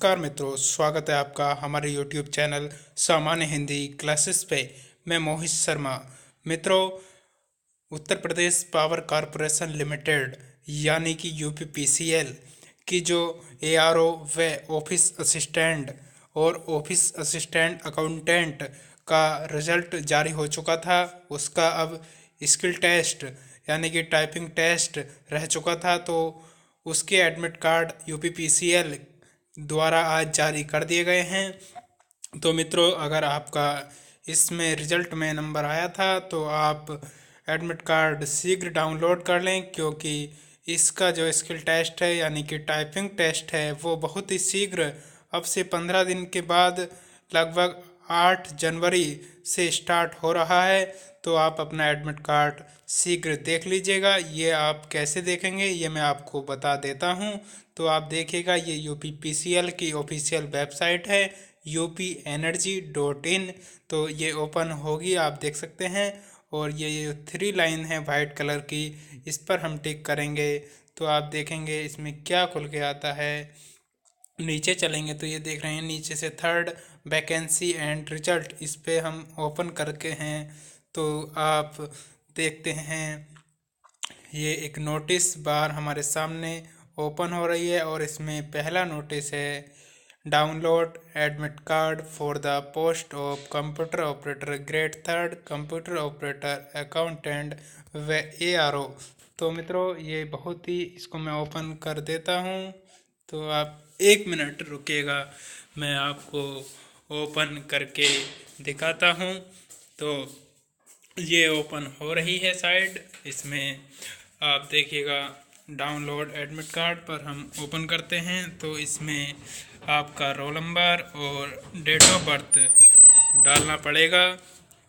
नमस्कार मित्रों, स्वागत है आपका हमारे YouTube चैनल सामान्य हिंदी क्लासेस पे। मैं मोहित शर्मा। मित्रों, Uttar Pradesh power corporation limited यानी कि यूपीपीसीएल की जो एआरओ व ऑफिस असिस्टेंट और ऑफिस असिस्टेंट अकाउंटेंट का रिजल्ट जारी हो चुका था। उसका अब स्किल टेस्ट यानी कि टाइपिंग टेस्ट रह चुका था, तो उसके एडमिट कार्ड यूपीपीसीएल द्वारा आज जारी कर दिए गए हैं। तो मित्रों, अगर आपका इसमें रिजल्ट में नंबर आया था तो आप एडमिट कार्ड शीघ्र डाउनलोड कर लें, क्योंकि इसका जो स्किल टेस्ट है यानी कि टाइपिंग टेस्ट है वो बहुत ही शीघ्र अब से 15 दिन के बाद लगभग 8 जनवरी से स्टार्ट हो रहा है। तो आप अपना एडमिट कार्ड शीघ्र देख लीजिएगा। ये आप कैसे देखेंगे ये मैं आपको बता देता हूँ। तो आप देखिएगा, ये यूपीपीसीएल की ऑफिशियल वेबसाइट है upenergy.in। तो ये ओपन होगी, आप देख सकते हैं। और ये 3 लाइन है वाइट कलर की, इस पर हम टिक करेंगे तो आप देखेंगे इसमें क्या खुल के आता है। नीचे चलेंगे तो ये देख रहे हैं नीचे से थर्ड वैकेंसी एंड रिजल्ट, इस पे हम ओपन करके हैं तो आप देखते हैं ये एक नोटिस बार हमारे सामने ओपन हो रही है। और इसमें पहला नोटिस है, download admit card for the post of computer operator grade third computer operator accountant व एआरओ। तो मित्रों, ये बहुत ही, इसको मैं ओपन कर देता हूँ तो आप 1 मिनट रुकिएगा, मैं आपको ओपन करके दिखाता हूँ। तो ये ओपन हो रही है साइड, इसमें आप देखिएगा डाउनलोड एडमिट कार्ड पर हम ओपन करते हैं तो इसमें आपका रोल नंबर और डेट ऑफ बर्थ डालना पड़ेगा।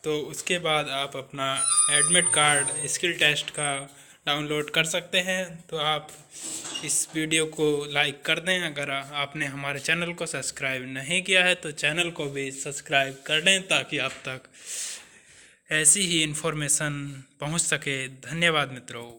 तो उसके बाद आप अपना एडमिट कार्ड स्किल टेस्ट का डाउनलोड कर सकते हैं। तो आप इस वीडियो को लाइक कर दें। अगर आपने हमारे चैनल को सब्सक्राइब नहीं किया है तो चैनल को भी सब्सक्राइब कर लें, ताकि आप तक ऐसी ही इन्फॉर्मेशन पहुंच सके। धन्यवाद मित्रों।